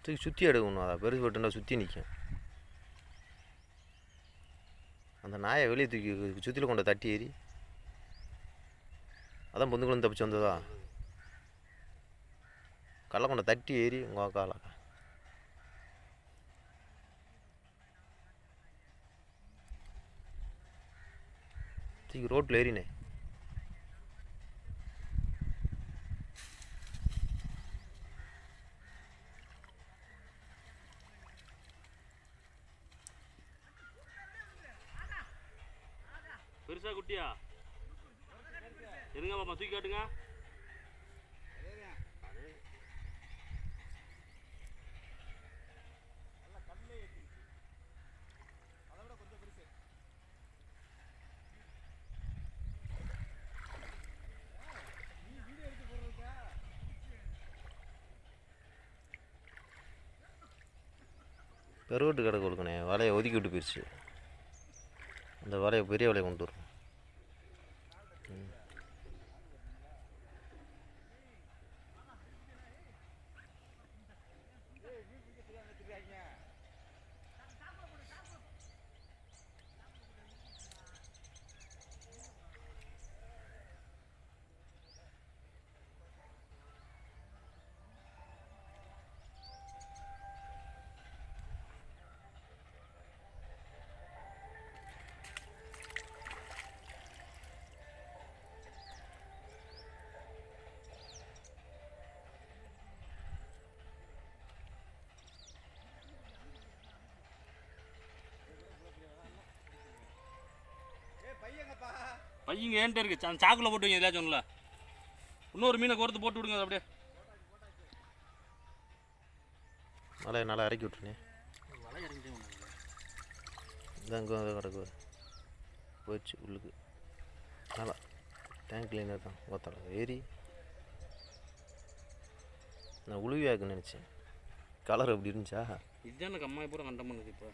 தூக்கி சுற்றி எடுக்கணும். அதை பெருசு பட்டுனா சுற்றி நிற்கும். அந்த நாயை வெளியே தூக்கி சுற்றில கொண்ட தட்டி ஏறி அதான் பொந்துக்குள்ள தப்பிச்சு வந்ததா. கடலை கொண்ட தட்டி ஏறி உங்கள் காலை தூக்கி ரோட்டில் ஏறினே. பெருசா குட்டியா இருங்க பாப்பா, தூக்கி காட்டுங்க. பெருவட்டு கடை கொடுக்கணே. வலையை ஒதுக்கி விட்டு போயிடுச்சு. அந்த வலையை பெரிய வலையை கொண்டு வரும். பையங்க ஏன்ட்டு இருக்கு, சாக்குல போட்டு வைங்க. ஏதாச்சும் ஒன்றுல இன்னொரு மீனை கோர்த்து போட்டு விடுங்க. அப்படியே வலையை நல்லா இறக்கி விட்டுருனே. வலை இறங்கி இங்கே கிடக்கு போயிடுச்சு உள்ளுக்கு. நல்லா டேங்க் கிளீனாக தான் ஓத்தலை ஏறி நான் உழுவியாக்குன்னு நினச்சேன். கலர் எப்படி இருந்துச்சா? இதுதான் எனக்கு அம்மா பூரா கண்டம் பண்ணுது. இப்போ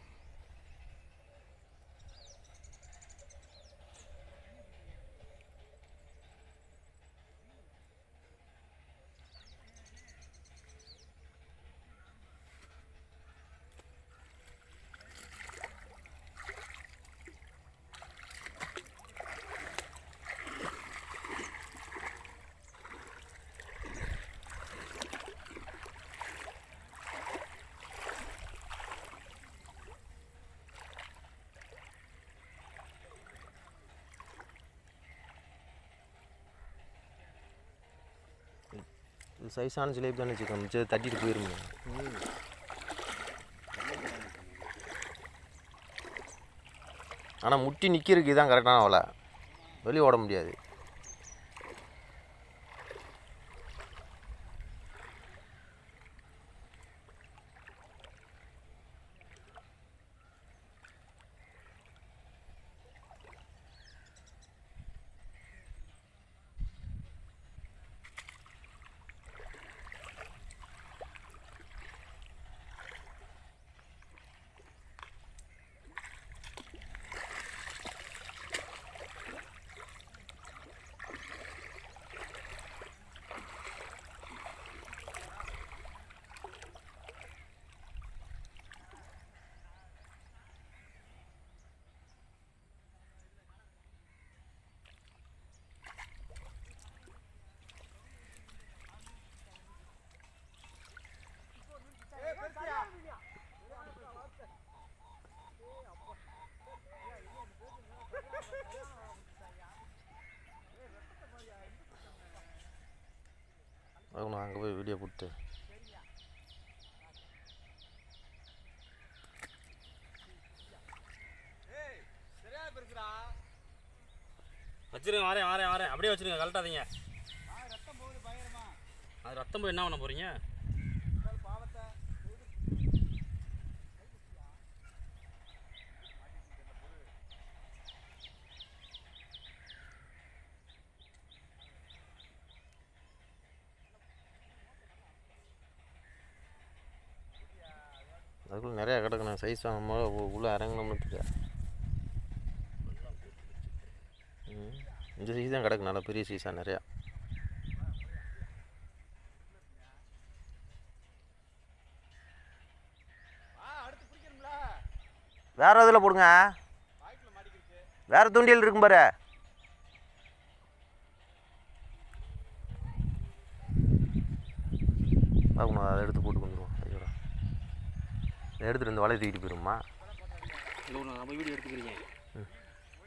இது சைஸான ஜிலேபி தானே வச்சுக்கோங்க. மிச்சம் தட்டிட்டு போயிருங்க. ஆனால் முட்டி நிற்கிறதுக்கு இதுதான் கரெக்டான வலை. வெளியே ஓட முடியாது. நான் அங்கே போய் வீடியோ போட்டு வச்சிருங்க. வரேன் வரேன் வரேன். அப்படியே வச்சிருங்க, கழட்டாதீங்க. அது ரத்தம் போய் என்ன பண்ண போறீங்க? அதுக்குள்ளே நிறையா கிடக்கணும். சைஸ் வாங்க உள்ளே இறங்கணும்னு. இந்த சைஸ் தான் கிடக்கு, நல்லா பெரிய சைஸாக நிறையா. வேறு இதில் போடுங்க. வேறு தூண்டியல் இருக்கும் பாரு. பார்க்கணும், அதை எடுத்து போட்டு வந்துடுவோம். ஐயோடா, இதை எடுத்துகிட்டு இந்த வலையை தூக்கிட்டு போயிடுமா? நம்ம வீடியோ எடுத்துக்கிறீங்க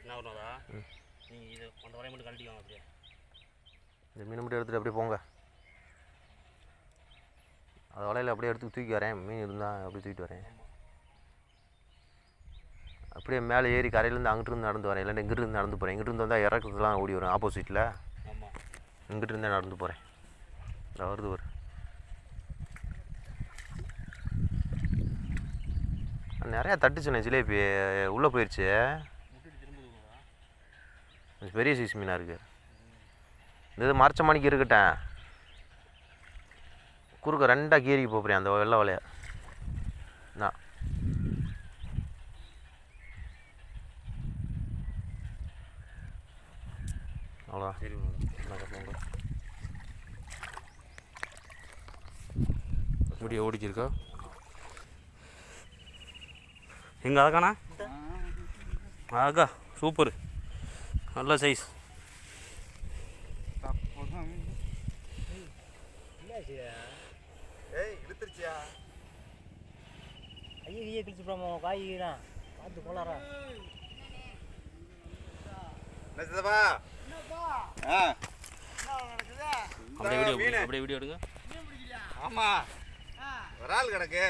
என்ன வரும்தா? நீங்கள் இது அந்த வலையை மட்டும் கழட்டிக்கோங்க. அப்படியே இந்த மீன் மட்டும் எடுத்துகிட்டு அப்படியே போங்க. அது வலையில் அப்படியே எடுத்து தூக்கி வரேன். மீன் இருந்தால் அப்படியே தூக்கிட்டு வரேன். அப்படியே மேலே ஏறி கரையிலேருந்து அங்கிட்டிருந்து நடந்து வரேன். இல்லைன்னா இங்கிட்டிருந்து நடந்து போகிறேன். இங்கிட்டிருந்து வந்தால் இறக்குறதுலாம் ஓடி வரும் ஆப்போசிட்டில். ஆமாம், இங்கிட்டு இருந்தே நடந்து போகிறேன். இந்த வருது ஒரு நிறையா தட்டுச்சுண்ணே. ஜிலேபி உள்ளே போயிடுச்சு. பெரிய சைஸ் மீனாக இருக்குது. இந்த இது மறைச்ச மணிக்கு இருக்கட்டேன். குறுக்க 2 கீரிக்கு போகிறேன் அந்த வெள்ளை வலையை. நான் அவ்வளோ சரி வீடியோ ஓடிச்சிருக்கா எங்கே அழகாண்ணா? அழகா சூப்பர், நல்ல சைஸ். இழுத்துருச்சியா? ஐயே கிழிச்சு போடாம காய்தான் பார்த்து போலாரா. அப்படியே வீடியோ எடுங்க. ஆமாம், விரால் கிடக்கு.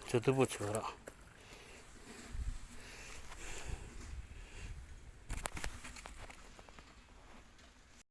செத்து போச்சு வரா.